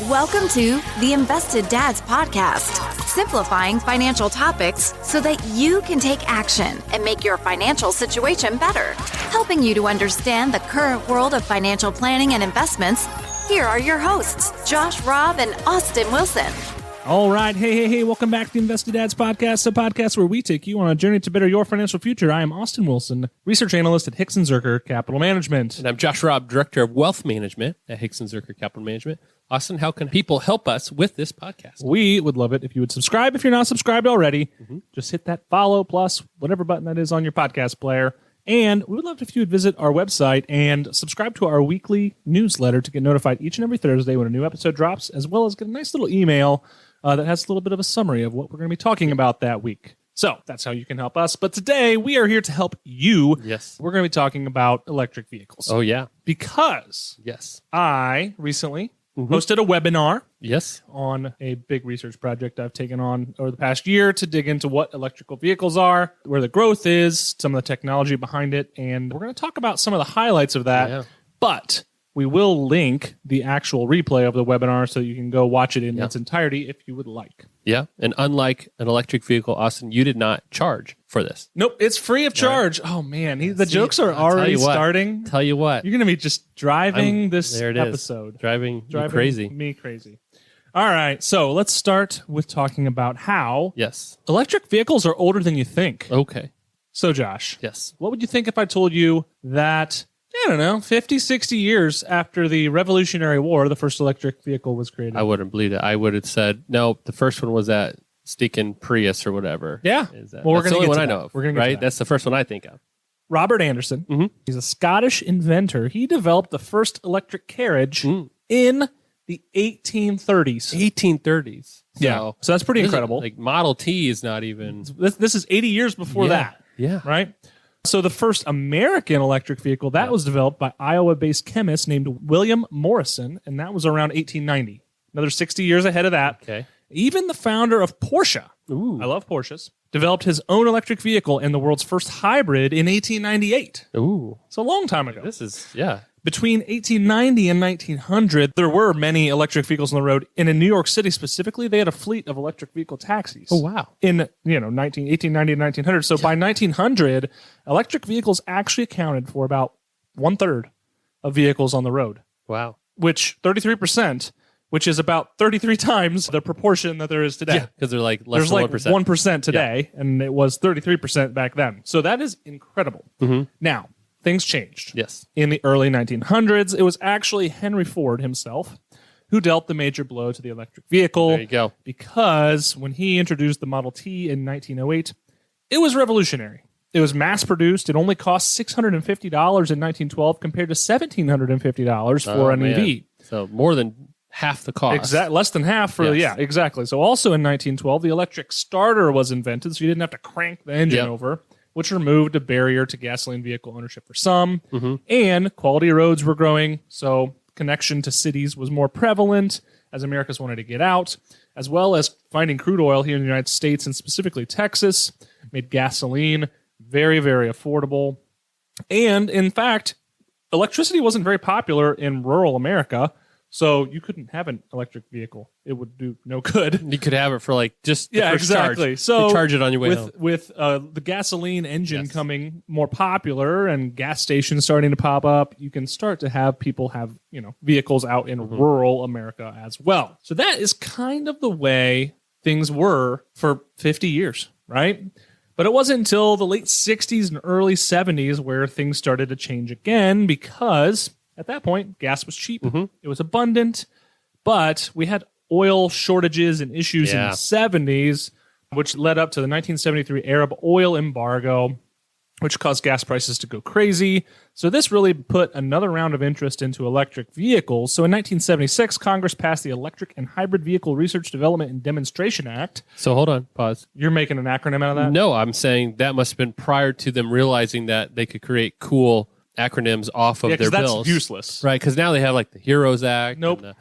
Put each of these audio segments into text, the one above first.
Welcome to the Invested Dads Podcast, simplifying financial topics so that you can take action and make your financial situation better. Helping you to understand the current world of financial planning and investments, here are your hosts, Josh Robb and Austin Wilson. All right. Hey. Welcome back to the Invested Dads Podcast, a podcast where we take you on a journey to better your financial future. I am Austin Wilson, research analyst at Hicks & Zerker Capital Management. And I'm Josh Robb, director of wealth management at Hicks & Zerker Capital Management. Austin, how can people help us with this podcast? We would love it if you would subscribe. If you're not subscribed already, just hit that follow plus whatever button that is on your podcast player. And we would love if you would visit our website and subscribe to our weekly newsletter to get notified each and every Thursday when a new episode drops, as well as get a nice little email that has a little bit of a summary of what we're going to be talking about that week. So that's how you can help us. But today we are here to help you. Yes. We're going to be talking about electric vehicles. Oh, yeah. Because Yes. I recently hosted a webinar Yes. on a big research project I've taken on over the past year to dig into what electrical vehicles are, where the growth is, some of the technology behind it, and we're going to talk about some of the highlights of that. Yeah. But we will link the actual replay of the webinar so you can go watch it in its entirety if you would like. Yeah. And unlike an electric vehicle, Austin, you did not charge for this. Nope, it's free of charge. Oh, man. The jokes are already starting. Tell you what. You're going to be just driving this there it is. episode. Driving you crazy. Me crazy. All right, so let's start with talking about how Yes. electric vehicles are older than you think. Okay. So, Josh, Yes. what would you think if I told you that, I don't know, 50, 60 years after the Revolutionary War, the first electric vehicle was created? I wouldn't believe it. I would have said, no, the first one was that stinking Prius or whatever. Yeah. Is Well, that, we're that's going the to only get one to I that. know of. We're going to get right? to that. That's the first one I think of. Robert Anderson, he's a Scottish inventor. He developed the first electric carriage in the 1830s. 1830s. Yeah, so that's pretty This is- incredible. Like Model T is not even. This is 80 years before that. Yeah. Right? So the first American electric vehicle, that was developed by Iowa-based chemist named William Morrison, and that was around 1890. Another 60 years ahead of that. Okay. Even the founder of Porsche, I love Porsches, developed his own electric vehicle and the world's first hybrid in 1898. Ooh. So a long time ago. This is, yeah. Between 1890 and 1900, there were many electric vehicles on the road. And in New York City specifically, they had a fleet of electric vehicle taxis. Oh, wow. In 1890 to 1900. So by 1900, electric vehicles actually accounted for about 1/3 of vehicles on the road, Wow. which 33%, which is about 33 times the proportion that there is today. Yeah, because they're like less There's than like 1%. 1% today, and it was 33% back then. So that is incredible. Now, things changed. Yes. In the early 1900s, it was actually Henry Ford himself who dealt the major blow to the electric vehicle. There you go. Because when he introduced the Model T in 1908, it was revolutionary. It was mass-produced. It only cost $650 in 1912 compared to $1,750 for an man. EV. So more than half the cost. Less than half for, Yes. yeah, exactly. So also in 1912, the electric starter was invented, so you didn't have to crank the engine over, which removed a barrier to gasoline vehicle ownership for some. And quality roads were growing, so connection to cities was more prevalent as Americans wanted to get out, as well as finding crude oil here in the United States and specifically Texas made gasoline very, very affordable. And in fact, electricity wasn't very popular in rural America, so you couldn't have an electric vehicle. It would do no good. You could have it for like just the first exactly. charge. So you charge it on your way home. with the gasoline engine coming more popular and gas stations starting to pop up, you can start to have people have vehicles out in rural America as well. So that is kind of the way things were for 50 years, right? But it wasn't until the late 60s and early 70s where things started to change again because at that point, gas was cheap. It was abundant, but we had oil shortages and issues in the 70s, which led up to the 1973 Arab oil embargo, which caused gas prices to go crazy. So this really put another round of interest into electric vehicles. So in 1976, Congress passed the Electric and Hybrid Vehicle Research, Development, and Demonstration Act. So hold on, pause. You're making an acronym out of that? No, I'm saying that must have been prior to them realizing that they could create cool acronyms off of their that's bills. useless. Right, because now they have like the HEROES Act. Nope. and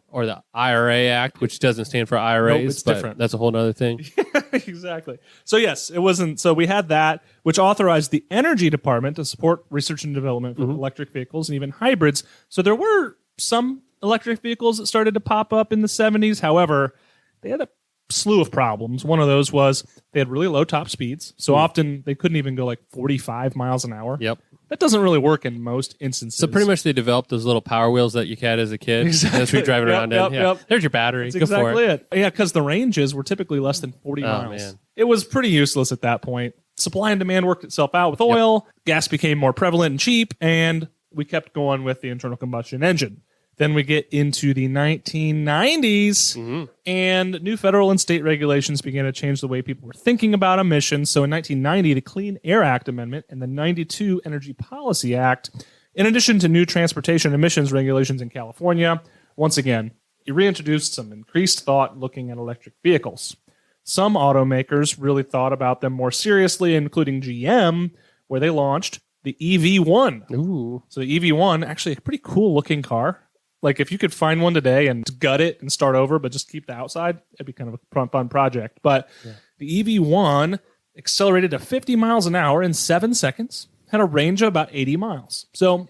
or the IRA Act, which doesn't stand for IRAs. Nope, it's but different. That's a whole other thing. Exactly. So yes, it wasn't. So we had that, which authorized the Energy Department to support research and development for electric vehicles and even hybrids. So there were some electric vehicles that started to pop up in the 70s. However, they had a slew of problems. One of those was they had really low top speeds. So often they couldn't even go like 45 miles an hour. Yep. That doesn't really work in most instances. So pretty much they developed those little Power Wheels that you had as a kid. Exactly. That's what you're driving around in. Yeah. There's your battery. That's Go for exactly it. it. Yeah, because the ranges were typically less than 40 miles. Man. It was pretty useless at that point. Supply and demand worked itself out with oil. Gas became more prevalent and cheap, and we kept going with the internal combustion engine. Then we get into the 1990s, and new federal and state regulations began to change the way people were thinking about emissions. So in 1990, the Clean Air Act Amendment and the 92 Energy Policy Act, in addition to new transportation emissions regulations in California, once again, it reintroduced some increased thought looking at electric vehicles. Some automakers really thought about them more seriously, including GM, where they launched the EV1. Ooh. So the EV1, actually a pretty cool looking car. Like if you could find one today and gut it and start over, but just keep the outside, it'd be kind of a fun project. But the EV1 accelerated to 50 miles an hour in 7 seconds, had a range of about 80 miles. So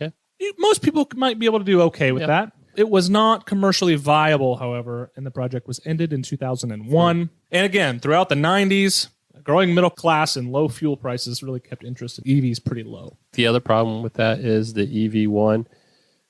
most people might be able to do okay with that. It was not commercially viable, however, and the project was ended in 2001. And again, throughout the 90s, a growing middle class and low fuel prices really kept interest in EVs pretty low. The other problem with that is the EV1,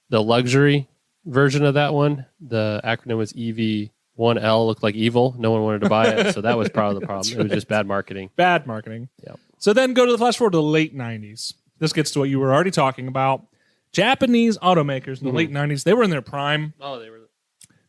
the luxury version of that one, the acronym was EV1L, looked like evil. No one wanted to buy it, so that was part of the problem. It was just bad marketing. Bad marketing. Yep. So then go to the flash forward to the late 90s. This gets to what you were already talking about. Japanese automakers in the late 90s, they were in their prime. Oh,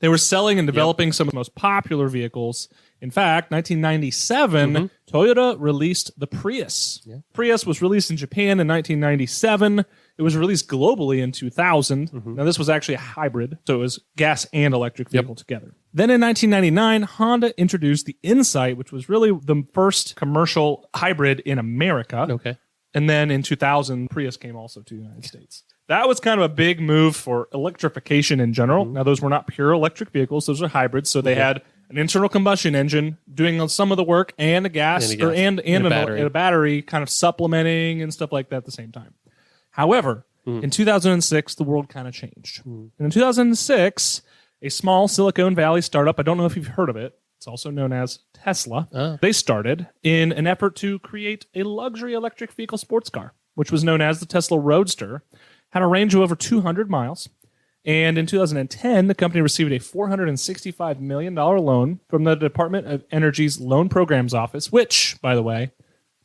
They were selling and developing some of the most popular vehicles. In fact, 1997, Toyota released the Prius. Prius was released in Japan in 1997. It was released globally in 2000. Now, this was actually a hybrid, so it was gas and electric vehicle together. Then in 1999, Honda introduced the Insight, which was really the first commercial hybrid in America. Okay. And then in 2000, Prius came also to the United States. That was kind of a big move for electrification in general. Now, those were not pure electric vehicles. Those are hybrids. So they had an internal combustion engine doing some of the work and a gas, and a battery kind of supplementing and stuff like that at the same time. However, in 2006, the world kind of changed. And in 2006, a small Silicon Valley startup, I don't know if you've heard of it, it's also known as Tesla. They started in an effort to create a luxury electric vehicle sports car, which was known as the Tesla Roadster, had a range of over 200 miles. And in 2010, the company received a $465 million loan from the Department of Energy's Loan Programs Office, which, by the way,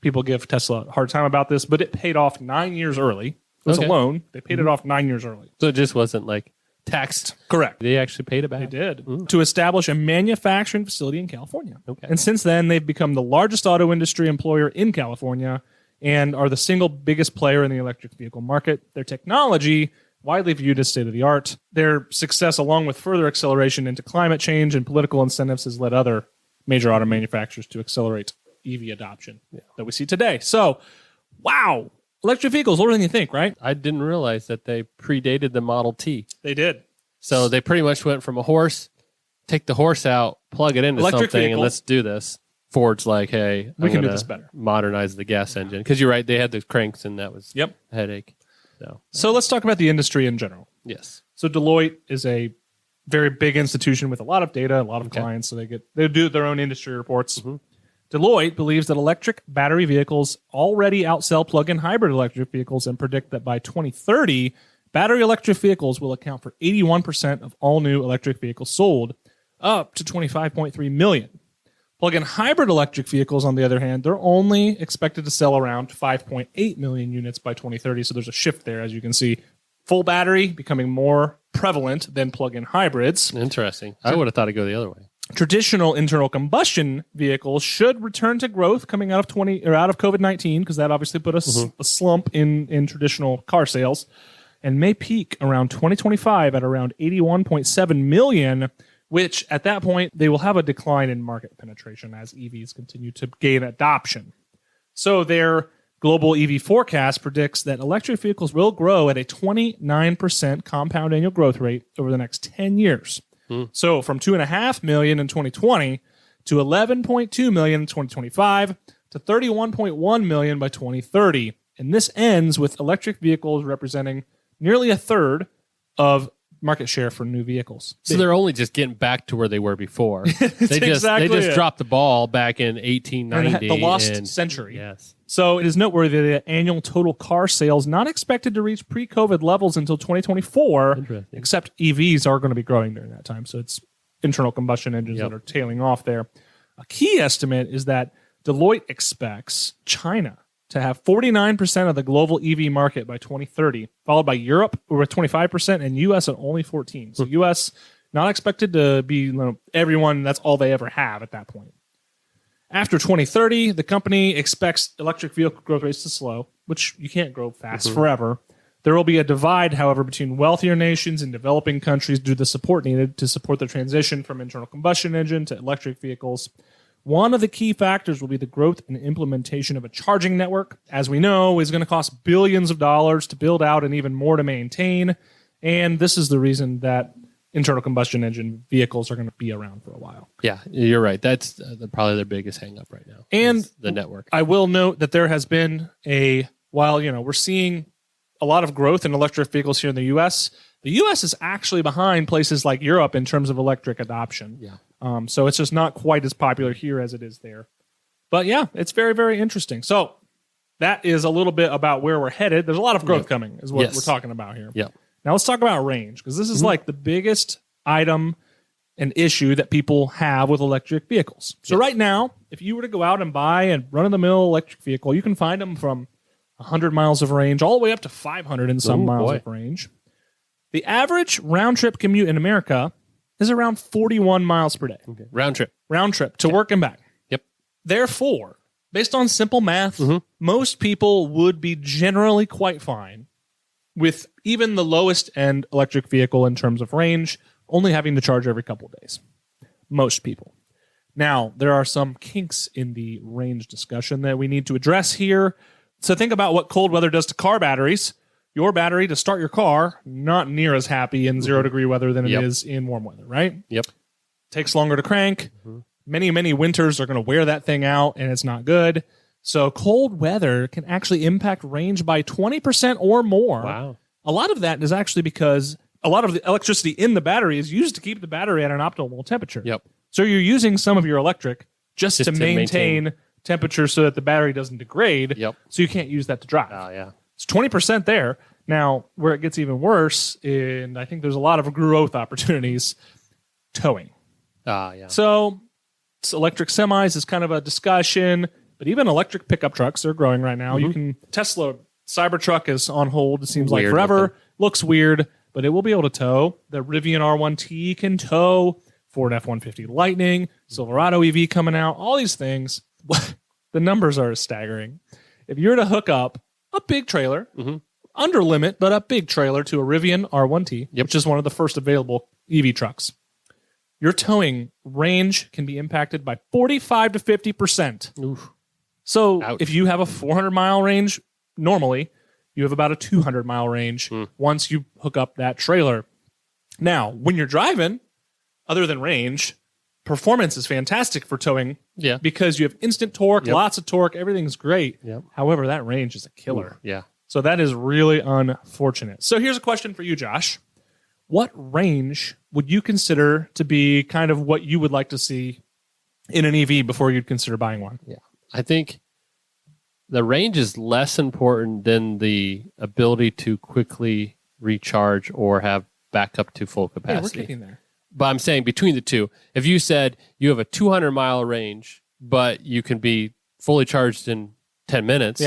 people give Tesla a hard time about this, but it paid off 9 years early. It was a loan. They paid it off 9 years early. So it just wasn't like taxed. Correct. They actually paid it back. They did. To establish a manufacturing facility in California. Okay. And since then, they've become the largest auto industry employer in California and are the single biggest player in the electric vehicle market. Their technology, widely viewed as state-of-the-art. Their success, along with further acceleration into climate change and political incentives, has led other major auto manufacturers to accelerate EV adoption that we see today. So, wow. Electric vehicles, older than you think, right? I didn't realize that they predated the Model T. They did. So they pretty much went from a horse, take the horse out, plug it into Electric something, vehicle. and let's do this. Ford's like, hey, We I'm can do gonna this better. Modernize the gas engine. Because you're right, they had the cranks, and that was a headache. So let's talk about the industry in general. Yes. So Deloitte is a very big institution with a lot of data, a lot of clients. So they do their own industry reports. Deloitte believes that electric battery vehicles already outsell plug-in hybrid electric vehicles and predict that by 2030, battery electric vehicles will account for 81% of all new electric vehicles sold, up to 25.3 million. Plug-in hybrid electric vehicles, on the other hand, they're only expected to sell around 5.8 million units by 2030. So there's a shift there, as you can see. Full battery becoming more prevalent than plug-in hybrids. Interesting. I would have thought it'd go the other way. Traditional internal combustion vehicles should return to growth coming out of COVID-19, because that obviously put a slump in traditional car sales, and may peak around 2025 at around 81.7 million, which at that point they will have a decline in market penetration as EVs continue to gain adoption. So their global EV forecast predicts that electric vehicles will grow at a 29% compound annual growth rate over the next 10 years. So from 2.5 million in 2020 to 11.2 million in 2025 to 31.1 million by 2030. And this ends with electric vehicles representing nearly a third of market share for new vehicles. So they're only just getting back to where they were before. They exactly just it. dropped the ball back in 1890. The lost century. Yes. So it is noteworthy that annual total car sales not expected to reach pre-COVID levels until 2024, Interesting. except EVs are going to be growing during that time. So it's internal combustion engines that are tailing off there. A key estimate is that Deloitte expects China to have 49% of the global EV market by 2030, followed by Europe with 25% and US at only 14%. So US not expected to be everyone, that's all they ever have at that point. After 2030, the company expects electric vehicle growth rates to slow, which you can't grow fast forever. There will be a divide, however, between wealthier nations and developing countries due to the support needed to support the transition from internal combustion engine to electric vehicles. One of the key factors will be the growth and implementation of a charging network. As we know, is going to cost billions of dollars to build out and even more to maintain. And this is the reason that internal combustion engine vehicles are going to be around for a while. Yeah, you're right. That's probably their biggest hang up right now. And the network. I will note that there has been while we're seeing a lot of growth in electric vehicles here in the U.S., the U.S. is actually behind places like Europe in terms of electric adoption. Yeah. So it's just not quite as popular here as it is there. But yeah, it's very, very interesting. So that is a little bit about where we're headed. There's a lot of growth coming is what we're talking about here. Yeah. Now let's talk about range, because this is like the biggest item and issue that people have with electric vehicles. So right now, if you were to go out and buy a run-of-the-mill electric vehicle, you can find them from 100 miles of range all the way up to 500 and some miles of range. The average round-trip commute in America is around 41 miles per day. Okay. Round trip to work and back. Yep. Therefore, based on simple math, most people would be generally quite fine with even the lowest end electric vehicle in terms of range, only having to charge every couple of days. Most people. Now, there are some kinks in the range discussion that we need to address here. So think about what cold weather does to car batteries. Your battery to start your car, not near as happy in 0 degree weather than it is in warm weather, right? Yep. Takes longer to crank. Many, many winters are going to wear that thing out, and it's not good. So cold weather can actually impact range by 20% or more. Wow. A lot of that is actually because a lot of the electricity in the battery is used to keep the battery at an optimal temperature. Yep. So you're using some of your electric just to maintain temperature so that the battery doesn't degrade. Yep. So you can't use that to drive. Oh, yeah. It's 20% there. Now, where it gets even worse, and I think there's a lot of growth opportunities, towing. Yeah. So electric semis is kind of a discussion, but even electric pickup trucks are growing right now. You can Tesla Cybertruck is on hold. It seems like forever. Looking. Looks weird, but it will be able to tow. The Rivian R1T can tow. Ford F-150 Lightning, Silverado EV coming out. All these things. The numbers are staggering. If you were to hook up a big trailer, under limit, but a big trailer to a Rivian R1T, which is one of the first available EV trucks, your towing range can be impacted by 45 to 50%. Oof. So if you have a 400-mile range, normally, you have about a 200-mile range once you hook up that trailer. Now, when you're driving, other than range, performance is fantastic for towing because you have instant torque, lots of torque, everything's great. Yep. However, that range is a killer. Ooh, yeah. So that is really unfortunate. So here's a question for you, Josh. What range would you consider to be kind of what you would like to see in an EV before you'd consider buying one? Yeah. I think the range is less important than the ability to quickly recharge or have backup to full capacity. We're getting there. But I'm saying between the two, if you said you have a 200-mile range, but you can be fully charged in 10 minutes,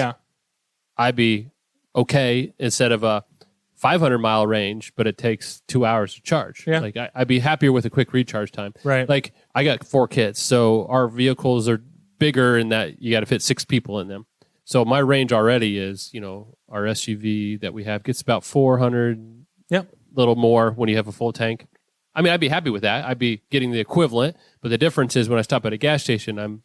I'd be okay instead of a 500-mile range, but it takes 2 hours to charge. Yeah. Like I'd be happier with a quick recharge time. Right. Like I got 4 kids, so our vehicles are bigger in that you got to fit 6 people in them. So my range already is, our SUV that we have gets about 400, little more when you have a full tank. I mean, I'd be happy with that. I'd be getting the equivalent, but the difference is when I stop at a gas station, I'm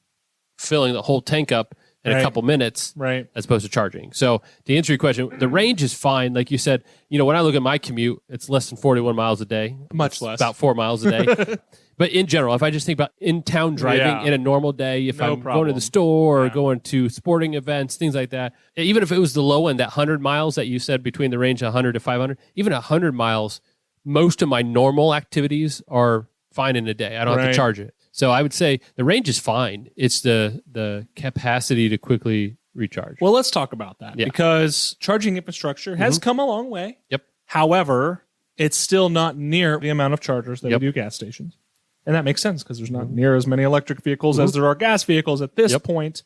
filling the whole tank up in a couple minutes as opposed to charging. So to answer your question, the range is fine. Like you said, when I look at my commute, it's less than 41 miles a day. Much less. About 4 miles a day. But in general, if I just think about in-town driving in a normal day, if I'm going to the store or going to sporting events, things like that, even if it was the low end, that 100 miles that you said between the range of 100 to 500, even 100 miles most of my normal activities are fine in a day. I don't have Right. to charge it. So I would say the range is fine. It's the capacity to quickly recharge. Well, let's talk about that Yeah. because charging infrastructure has come a long way. Yep. However, it's still not near the amount of chargers that Yep. we do gas stations. And that makes sense because there's not near as many electric vehicles as there are gas vehicles at this Yep. point.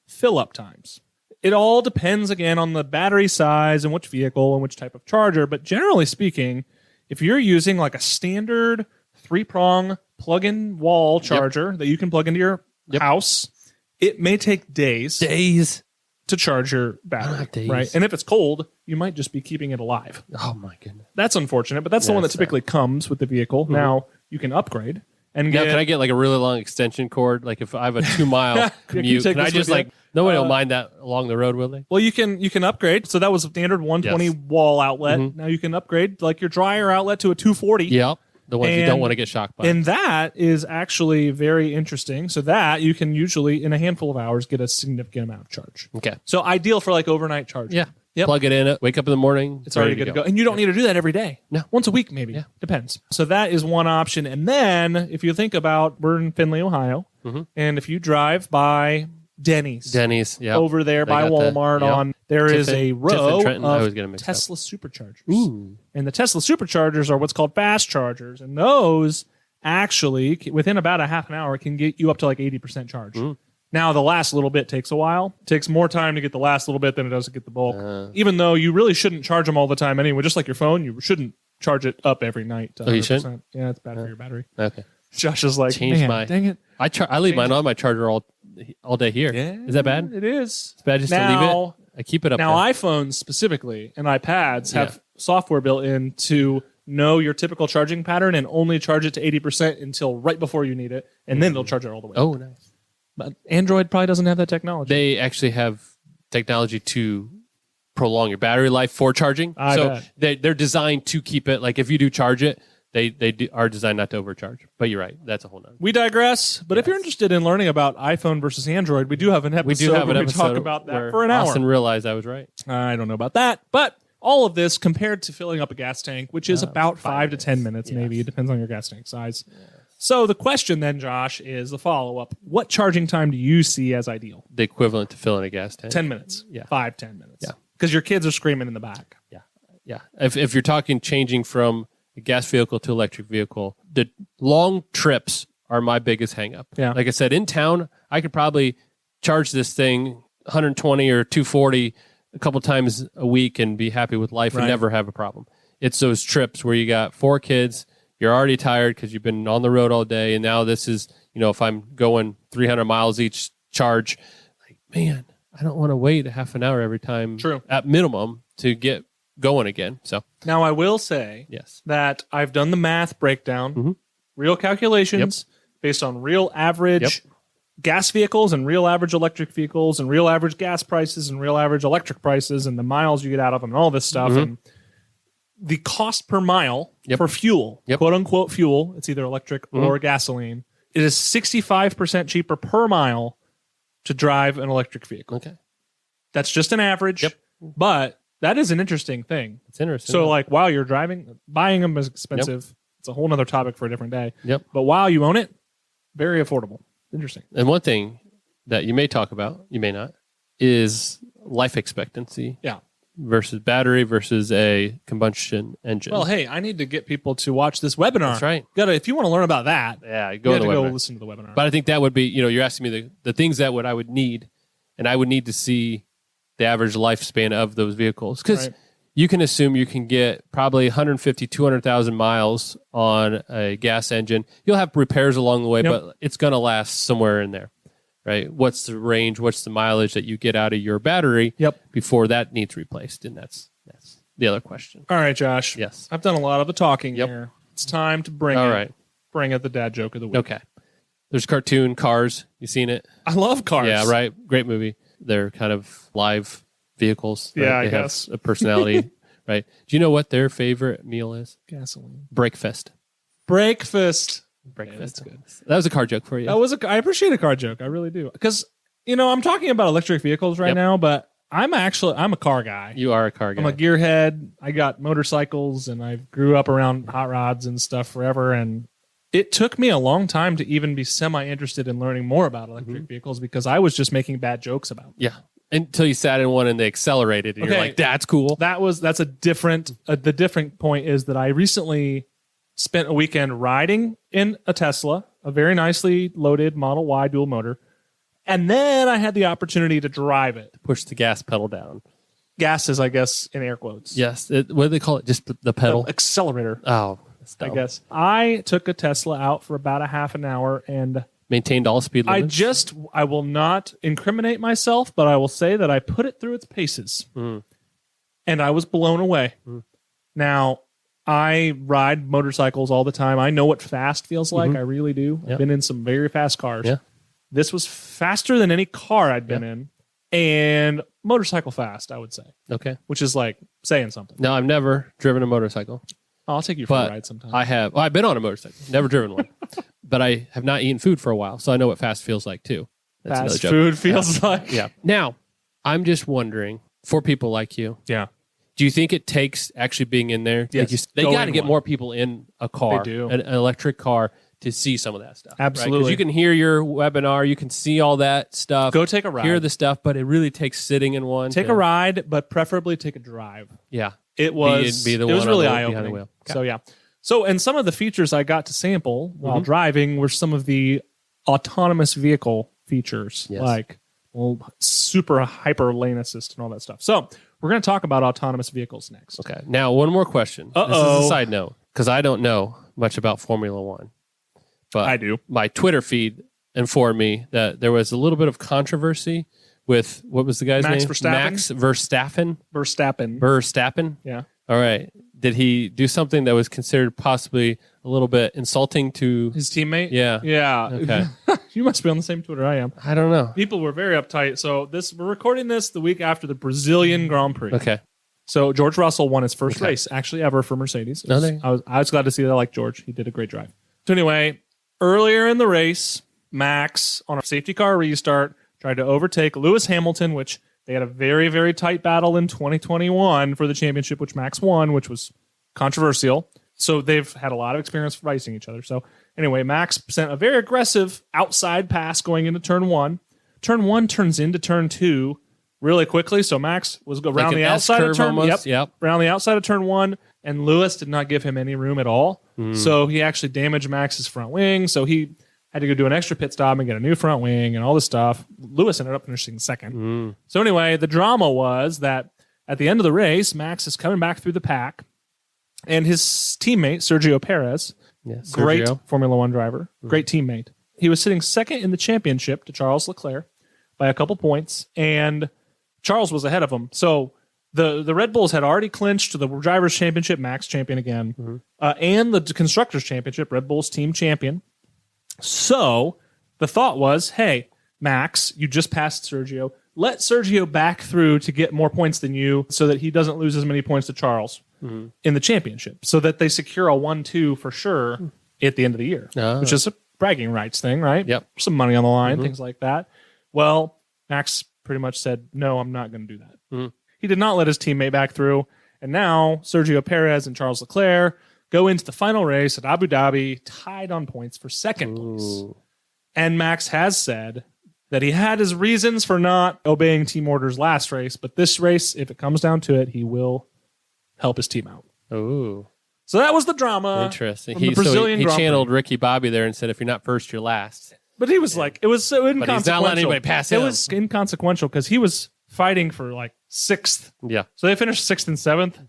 Fill up times. It all depends again on the battery size and which vehicle and which type of charger. But generally speaking, if you're using like a standard 3-prong plug-in wall charger that you can plug into your Yep. house, it may take days Days. to charge your battery, have days. right? And if it's cold, you might just be keeping it alive. Oh my goodness. That's unfortunate, but that's the Yeah, one that it's typically comes with the vehicle. Now you can upgrade and Now, get. can I get like a really long extension cord? Like if I have a 2-mile Can you commute, take can I this just with you? like nobody will mind that along the road, will they? Well, you can upgrade. So that was a standard 120 Yes. wall outlet. Now you can upgrade like your dryer outlet to a 240. Yep. The ones you don't And- want to get shocked by. And that is actually very interesting. So that you can usually in a handful of hours get a significant amount of charge. Okay. So ideal for like overnight charging. Yeah. Yep. Plug it in, wake up in the morning. It's already good to go. And you don't need to do that every day. No. Once a week, maybe. Yeah. Depends. So that is one option. And then if you think about, we're in Findlay, Ohio, and if you drive by Denny's, Denny's. over there They by got the- Walmart yep. there is a Tiffin, row Trenton. I always of get 'em mixed Tesla superchargers. Ooh. And the Tesla superchargers are what's called fast chargers. And those actually, within about a half an hour, can get you up to like 80% charge. Now, the last little bit takes a while. It takes more time to get the last little bit than it does to get the bulk. Even though you really shouldn't charge them all the time anyway. Just like your phone, you shouldn't charge it up every night. To Oh, you 100%. shouldn't? Yeah, it's bad for your battery. Okay. Josh is like, Change man, my- dang it. I leave mine on my charger all day here. Is that bad? It is. It's bad just to leave Now- it. I keep it up Now, there. iPhones specifically and iPads have Yeah. software built in to know your typical charging pattern and only charge it to 80% until right before you need it, and then they'll charge it all the way. Oh, nice. But Android probably doesn't have that technology. They actually have technology to prolong your battery life for charging. I so bet. they're designed to keep it. Like if you do charge it, are designed not to overcharge. But you're right. That's a whole nother. We digress, but if you're interested in learning about iPhone versus Android, we do have an episode We do have an where episode we talk about that where for an hour. Austin realized I was right. I don't know about that, but all of this compared to filling up a gas tank, which is about 5 to 10 minutes, maybe. It depends on your gas tank size. So the question then, Josh, is the follow-up. What charging time do you see as ideal? The equivalent to filling a gas tank. 10 minutes. Yeah. 5-10 minutes. Yeah. Because your kids are screaming in the back. Yeah. If you're talking changing from a gas vehicle to electric vehicle, the long trips are my biggest hang up. Yeah. Like I said, in town, I could probably charge this thing 120 or 240 a couple times a week and be happy with life Right. and never have a problem. It's those trips where you got 4 kids, you're already tired because you've been on the road all day, and now this is, if I'm going 300 miles each charge, like, man, I don't want to wait a half an hour every time. True. At minimum to get going again. So Now, I will say yes. that I've done the math breakdown, real calculations based on real average gas vehicles and real average electric vehicles and real average gas prices and real average electric prices and the miles you get out of them and all this stuff. And the cost per mile for fuel, quote unquote fuel, it's either electric or gasoline, it is 65% cheaper per mile to drive an electric vehicle. Okay. That's just an average, but that is an interesting thing. It's interesting. So, like, while you're driving, buying them is expensive. It's a whole nother topic for a different day. Yep. But while you own it, very affordable. Interesting. And one thing that you may talk about, you may not, is life expectancy Yeah. versus battery versus a combustion engine. Well, hey, I need to get people to watch this webinar. That's right. If you want to learn about that, yeah, you go have to to the go webinar. listen to the webinar. But I think that would be, you're asking me the things that I would need, and I would need to see the average lifespan of those vehicles. Because Right. you can assume you can get probably 150, 200,000 miles on a gas engine. You'll have repairs along the way, but it's going to last somewhere in there, right? What's the range? What's the mileage that you get out of your battery before that needs replaced? And that's the other question. All right, Josh. Yes. I've done a lot of the talking here. It's time to bring it the dad joke of the week. Okay. There's cartoon Cars. You seen it? I love cars. Yeah, right. Great movie. They're kind of live vehicles. Right? Yeah, I they guess. have a personality, right? Do you know what their favorite meal is? Gasoline. Breakfast. Breakfast. Breakfast. that's good. That was a car joke for you. I appreciate a car joke. I really do. Because, I'm talking about electric vehicles right now, but I'm a car guy. You are a car guy. I'm a gearhead. I got motorcycles and I grew up around hot rods and stuff forever. And it took me a long time to even be semi-interested in learning more about electric vehicles because I was just making bad jokes about them. Yeah. Until you sat in one and they accelerated and you're like, that's cool. That's a different, the different point is that I recently spent a weekend riding in a Tesla, a very nicely loaded Model Y dual motor. And then I had the opportunity to drive it. Push the gas pedal down. Gas is, I guess, in air quotes. Yes. What do they call it? Just the pedal? Accelerator. Oh, that's dumb. I guess. I took a Tesla out for about a half an hour and maintained all speed limits. I will not incriminate myself, but I will say that I put it through its paces. And I was blown away. Now, I ride motorcycles all the time. I know what fast feels like. I really do. I've been in some very fast cars. Yeah. This was faster than any car I'd been in, and motorcycle fast, I would say. Okay. Which is like saying something. No, I've never driven a motorcycle. I'll take you for a ride sometime. I have. Well, I've been on a motorcycle, never driven one, but I have not eaten food for a while, so I know what fast feels like too. That's fast food feels like. Yeah. Now, I'm just wondering, for people like you, do you think it takes actually being in there? Yes. Like they got to get more people in a car, They do. an electric car, to see some of that stuff. Absolutely. Because you can hear your webinar, you can see all that stuff. Go take a ride. Hear the stuff, but it really takes sitting in one. Take a ride, but preferably take a drive. Yeah. It was be the it was one really behind the eye-opening. wheel. So yeah. So and some of the features I got to sample while driving were some of the autonomous vehicle features, like super hyper lane assist and all that stuff. So we're going to talk about autonomous vehicles next. Okay. Now, one more question. This is a side note because I don't know much about Formula One. But I do. My Twitter feed informed me that there was a little bit of controversy with, what was the guy's name? Max Verstappen. Verstappen. Yeah. All right. Did he do something that was considered possibly a little bit insulting to his teammate? Yeah. Yeah. Okay. You must be on the same Twitter I am. I don't know. People were very uptight. So we're recording this the week after the Brazilian Grand Prix. Okay. So George Russell won his first race actually ever for Mercedes. I was glad to see that. I like George. He did a great drive. So anyway, earlier in the race, Max, on a safety car restart, tried to overtake Lewis Hamilton, which they had a very, very tight battle in 2021 for the championship, which Max won, which was controversial. So they've had a lot of experience racing each other. So anyway, Max sent a very aggressive outside pass going into turn one. Turn one turns into turn two really quickly. So Max was around the outside of turn one. Yep. Around the outside of turn one. And Lewis did not give him any room at all. So he actually damaged Max's front wing. So he had to go do an extra pit stop and get a new front wing and all this stuff. Lewis ended up finishing second. So anyway, the drama was that at the end of the race, Max is coming back through the pack. And his teammate, Sergio Perez, great Formula One driver, great teammate. He was sitting second in the championship to Charles Leclerc by a couple points. And Charles was ahead of him. So the Red Bulls had already clinched the Drivers' Championship, Max champion again, and the Constructors' Championship, Red Bulls team champion. So the thought was, hey, Max, you just passed Sergio. Let Sergio back through to get more points than you so that he doesn't lose as many points to Charles in the championship, so that they secure a 1-2 for sure at the end of the year, which is a bragging rights thing, right? Yep. Some money on the line, things like that. Well, Max pretty much said, no, I'm not going to do that. He did not let his teammate back through. And now Sergio Perez and Charles Leclerc go into the final race at Abu Dhabi, tied on points for second place. And Max has said that he had his reasons for not obeying team orders last race, but this race, if it comes down to it, he will help his team out. Oh. So that was the drama. Interesting. He channeled Ricky Bobby there and said, if you're not first, you're last. But he was like, it was so inconsequential. But he's not letting anybody pass him. It was inconsequential because he was fighting for like sixth. Yeah. So they finished sixth and seventh.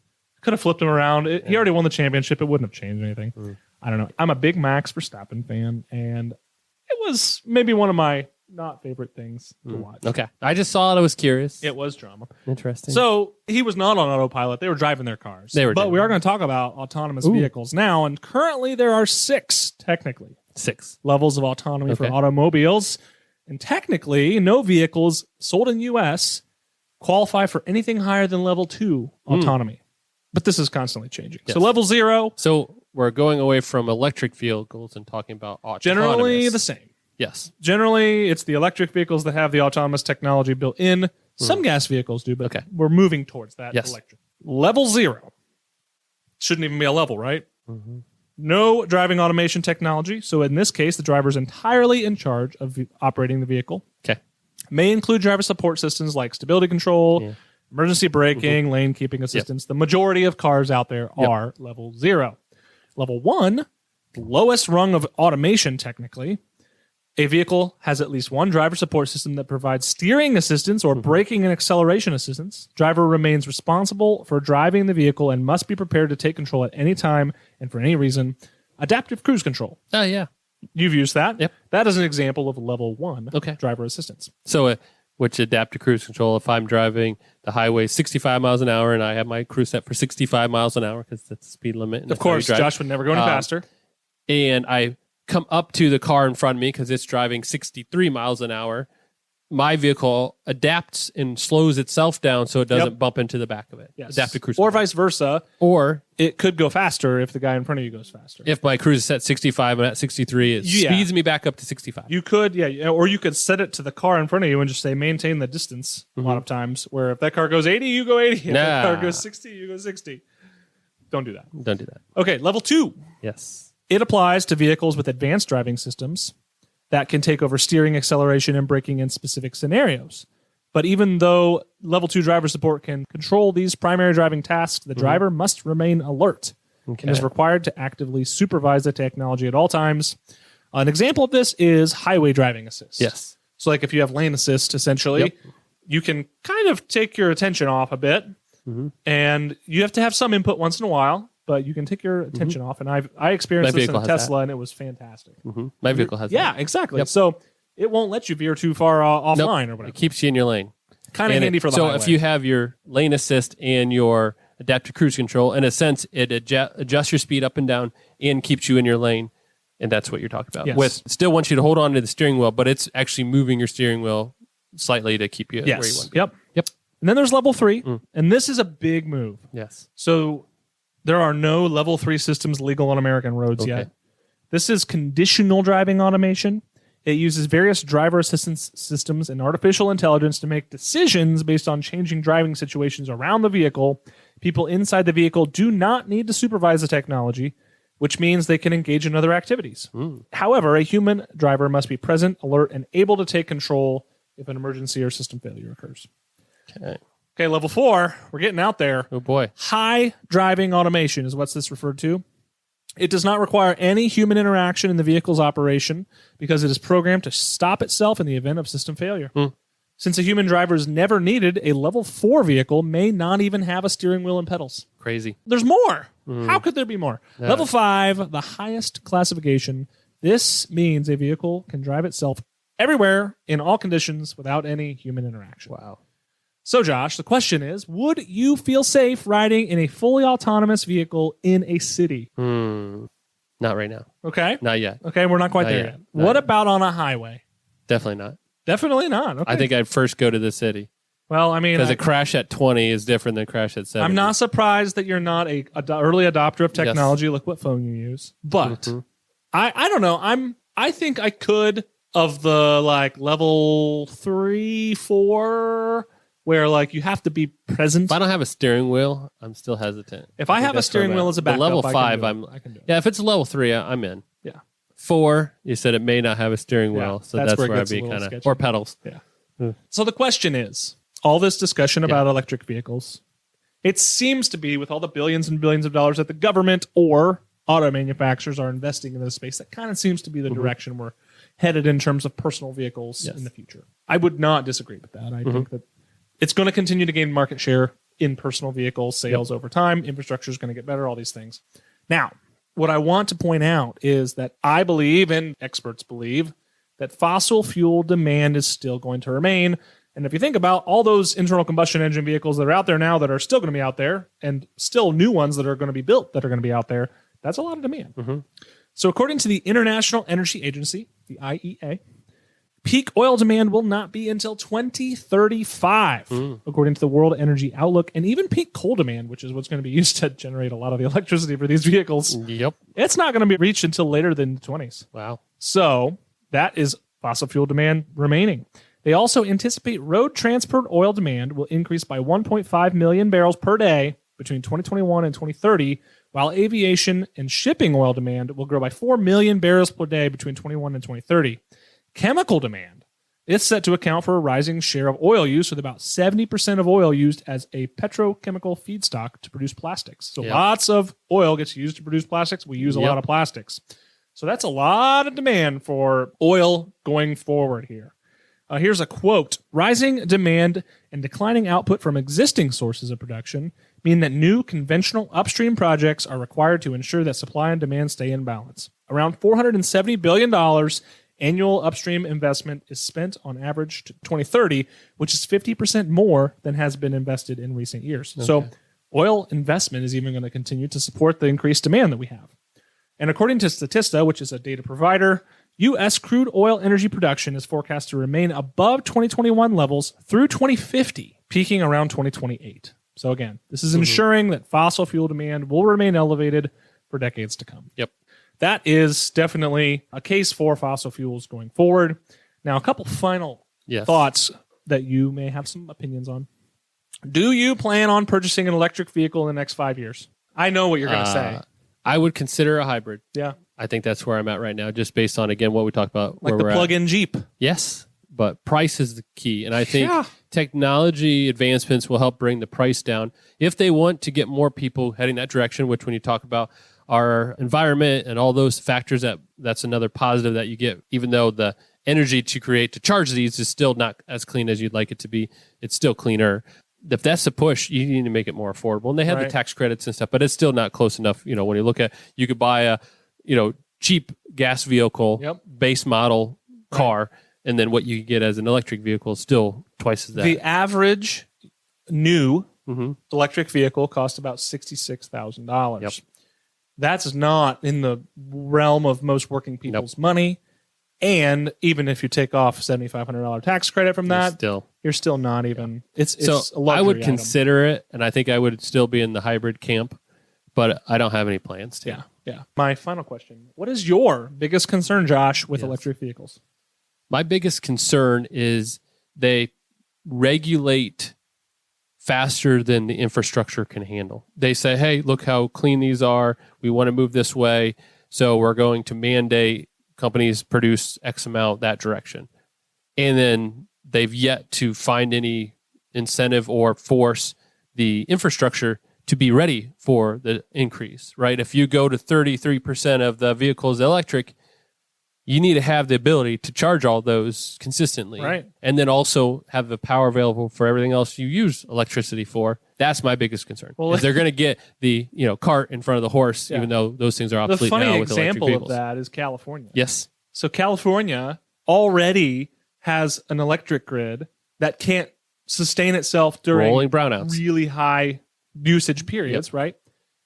Could have flipped him around. He already won the championship. It wouldn't have changed anything. I don't know. I'm a big Max Verstappen fan, and it was maybe one of my not favorite things to watch. Okay. I just saw it. I was curious. It was drama. Interesting. So he was not on autopilot. They were driving their cars. But we are going to talk about autonomous vehicles now, and currently there are 6, technically. 6 levels of autonomy for automobiles. And technically, no vehicles sold in U.S. qualify for anything higher than level 2 autonomy. But this is constantly changing. Yes. So level 0. So we're going away from electric vehicles and talking about autonomous. Generally the same. Yes. Generally, it's the electric vehicles that have the autonomous technology built in. Some gas vehicles do, but Okay. we're moving towards that Yes. electric. Level 0. Shouldn't even be a level, right? Mm-hmm. No driving automation technology. So in this case, the driver is entirely in charge of operating the vehicle. Okay. May include driver support systems like stability control, emergency braking, lane keeping assistance. The majority of cars out there are level 0. Level 1, lowest rung of automation technically. A vehicle has at least one driver support system that provides steering assistance or braking and acceleration assistance. Driver remains responsible for driving the vehicle and must be prepared to take control at any time and for any reason. Adaptive cruise control. Oh, yeah. You've used that. Yep. That is an example of level 1 Okay. driver assistance. So, which adaptive cruise control, if I'm driving the highway 65 miles an hour and I have my cruise set for 65 miles an hour because that's the speed limit. And Of course, Josh would never go any faster. And I come up to the car in front of me because it's driving 63 miles an hour. My vehicle adapts and slows itself down so it doesn't bump into the back of it. Yes. Adaptive cruise Or control. vice versa. Or It could go faster if the guy in front of you goes faster. if my cruise is set 65 and at 63, it speeds me back up to 65. You could, or you could set it to the car in front of you and just say maintain the distance a lot of times, where if that car goes 80, you go 80. If that car goes 60, you go 60. Don't do that. Don't do that. Okay, level 2. Yes. It applies to vehicles with advanced driving systems that can take over steering, acceleration, and braking in specific scenarios. But even though level 2 driver support can control these primary driving tasks, the driver must remain alert and is required to actively supervise the technology at all times. An example of this is highway driving assist. Yes. So like if you have lane assist, essentially, you can kind of take your attention off a bit, and you have to have some input once in a while, but you can take your attention off. And I experienced My this in a vehicle has Tesla, and it was fantastic. My vehicle has Yeah, that. exactly. So it won't let you veer too far offline or It whatever. keeps you in your lane. Kind of And handy for the so highway. if you have your lane assist and your adaptive cruise control, in a sense, it adjusts your speed up and down and keeps you in your lane. And that's what you're talking about. Yes. With still wants you to hold on to the steering wheel, but it's actually moving your steering wheel slightly to keep you where you Yes. want. Yep. Yep. And then there's level 3, and this is a big move. Yes. So there are no level 3 systems legal on American roads yet. This is conditional driving automation. It uses various driver assistance systems and artificial intelligence to make decisions based on changing driving situations around the vehicle. People inside the vehicle do not need to supervise the technology, which means they can engage in other activities. However, a human driver must be present, alert, and able to take control if an emergency or system failure occurs. Okay, level 4, we're getting out there. Oh boy. High driving automation is what's this referred to. It does not require any human interaction in the vehicle's operation because it is programmed to stop itself in the event of system failure. Since a human driver is never needed, a level 4 vehicle may not even have a steering wheel and pedals. Crazy. There's more. How could there be more? Level 5, the highest classification. This means a vehicle can drive itself everywhere in all conditions without any human interaction. Wow. So, Josh, the question is, would you feel safe riding in a fully autonomous vehicle in a city? Not right now. Okay. Not yet. Okay, we're not quite Not there yet. yet. Not What yet. about on a highway? Definitely not. Definitely not. Okay. I think I'd first go to the city Well, I mean, because a crash at 20 is different than a crash at 70. I'm not surprised that you're not a early adopter of technology. Look what phone you use. But I don't know. I think I could, of the like level 3, 4, where like you have to be present. If I don't have a steering wheel, I'm still hesitant. If I think have a that's where steering I'm wheel at. as a But backup, level I 5, can do it. I can do it. Yeah, if it's a level 3, I'm in. Yeah. 4, you said it may not have a steering Yeah, wheel, so that's that's where it where I'd gets a be little kind of sketchy. or pedals. So the question is, all this discussion about electric vehicles, it seems to be with all the billions and billions of dollars that the government or auto manufacturers are investing in this space, that kind of seems to be the direction we're headed in terms of personal vehicles in the future. I would not disagree with that. I think that it's going to continue to gain market share in personal vehicle sales over time. Infrastructure is going to get better, all these things. Now, what I want to point out is that I believe, and experts believe, that fossil fuel demand is still going to remain. And if you think about all those internal combustion engine vehicles that are out there now that are still going to be out there, and still new ones that are going to be built that are going to be out there, that's a lot of demand. So according to the International Energy Agency, the IEA, peak oil demand will not be until 2035, according to the World Energy Outlook, and even peak coal demand, which is what's going to be used to generate a lot of the electricity for these vehicles, Yep. it's not going to be reached until later than the 20s. Wow. So that is fossil fuel demand remaining. They also anticipate road transport oil demand will increase by 1.5 million barrels per day between 2021 and 2030, while aviation and shipping oil demand will grow by 4 million barrels per day between 2021 and 2030. Chemical demand is set to account for a rising share of oil use, with about 70% of oil used as a petrochemical feedstock to produce plastics. So lots of oil gets used to produce plastics. We use a lot of plastics. So that's a lot of demand for oil going forward here. Here's a quote. Rising demand and declining output from existing sources of production mean that new conventional upstream projects are required to ensure that supply and demand stay in balance. Around $470 billion annual upstream investment is spent on average to 2030, which is 50% more than has been invested in recent years. Okay. So oil investment is even going to continue to support the increased demand that we have. And according to Statista, which is a data provider, U.S. crude oil energy production is forecast to remain above 2021 levels through 2050, peaking around 2028. So again, this is ensuring that fossil fuel demand will remain elevated for decades to come. Yep. That is definitely a case for fossil fuels going forward. Now, a couple final thoughts that you may have some opinions on. Do you plan on purchasing an electric vehicle in the next 5 years? I know what you're going to say. I would consider a hybrid. Yeah. I think that's where I'm at right now, just based on, again, what we talked about. Like the plug-in Jeep. Yes, but price is the key. And I think technology advancements will help bring the price down. If they want to get more people heading that direction, which when you talk about our environment and all those factors, that's another positive that you get, even though the energy to create to charge these is still not as clean as you'd like it to be. It's still cleaner. If that's the push, you need to make it more affordable. And they have the tax credits and stuff, but it's still not close enough. You know, when you look at, you could buy a, cheap gas vehicle, base model car, and then what you get as an electric vehicle is still twice as that. The average new electric vehicle costs about $66,000. Yep. That's not in the realm of most working people's money. And even if you take off $7,500 tax credit from that, you're still not even. It's a luxury I would item. consider it, and I think I would still be in the hybrid camp, but I don't have any plans to. Yeah. My final question: what is your biggest concern, Josh, with electric vehicles? My biggest concern is they regulate faster than the infrastructure can handle. They say, hey, look how clean these are. We want to move this way. So we're going to mandate companies produce X amount that direction. And then they've yet to find any incentive or force the infrastructure to be ready for the increase, right? If you go to 33% of the vehicles electric, you need to have the ability to charge all those consistently. Right. And then also have the power available for everything else you use electricity for. That's my biggest concern. Well, if they're going to get the cart in front of the horse, even though those things are obsolete now with electric vehicles. The funny example of that is California. Yes. So California already has an electric grid that can't sustain itself during rolling brownouts, really high usage periods, right?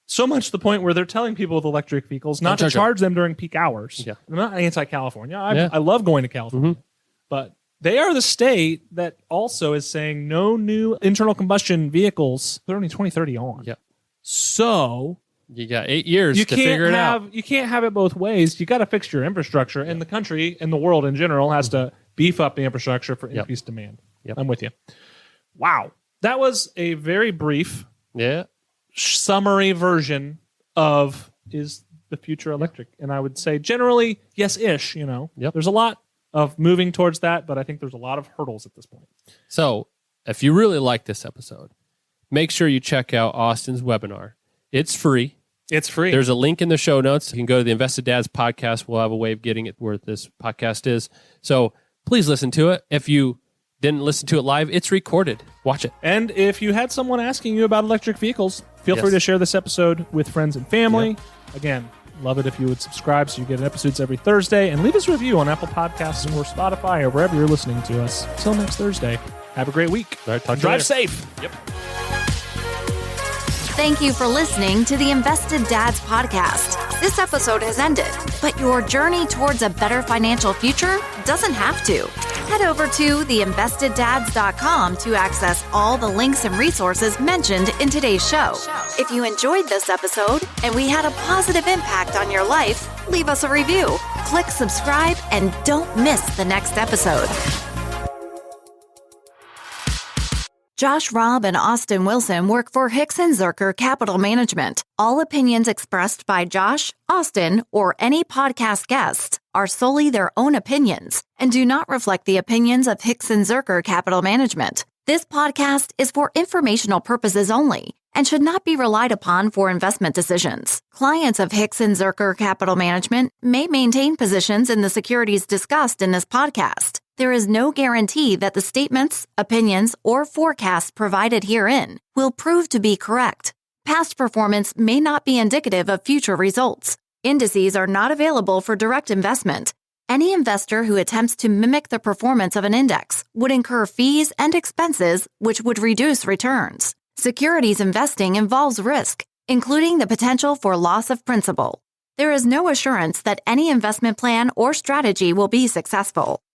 So much to the point where they're telling people with electric vehicles not to charge them during peak hours. Yeah. I'm not anti-California. I love going to California. But they are the state that also is saying no new internal combustion vehicles. They're only 2030 on. Yeah. So you got 8 years to figure it out. You can't have it both ways. You got to fix your infrastructure, and the country and the world in general has to beef up the infrastructure for increased demand. I'm with you. Wow. That was a very brief summary version of is the future electric. And I would say generally, yes-ish, There's a lot of moving towards that, but I think there's a lot of hurdles at this point. So if you really like this episode, make sure you check out Austin's webinar. It's free. It's free. There's a link in the show notes. You can go to the Invested Dads podcast. We'll have a way of getting it where this podcast is. So please listen to it. If you didn't listen to it live, it's recorded. Watch it. And if you had someone asking you about electric vehicles, feel free to share this episode with friends and family. Again, love it if you would subscribe so you get episodes every Thursday, and leave us a review on Apple Podcasts or Spotify or wherever you're listening to us. Until next Thursday, have a great week. All right, drive safe. Yep. Thank you for listening to the Invested Dads podcast. This episode has ended, but your journey towards a better financial future doesn't have to. Head over to theinvesteddads.com to access all the links and resources mentioned in today's show. If you enjoyed this episode and we had a positive impact on your life, leave us a review, click subscribe, and don't miss the next episode. Josh Robb and Austin Wilson work for Hicks & Zerker Capital Management. All opinions expressed by Josh, Austin, or any podcast guests are solely their own opinions and do not reflect the opinions of Hicks & Zerker Capital Management. This podcast is for informational purposes only and should not be relied upon for investment decisions. Clients of Hicks & Zerker Capital Management may maintain positions in the securities discussed in this podcast. There is no guarantee that the statements, opinions, or forecasts provided herein will prove to be correct. Past performance may not be indicative of future results. Indices are not available for direct investment. Any investor who attempts to mimic the performance of an index would incur fees and expenses which would reduce returns. Securities investing involves risk, including the potential for loss of principal. There is no assurance that any investment plan or strategy will be successful.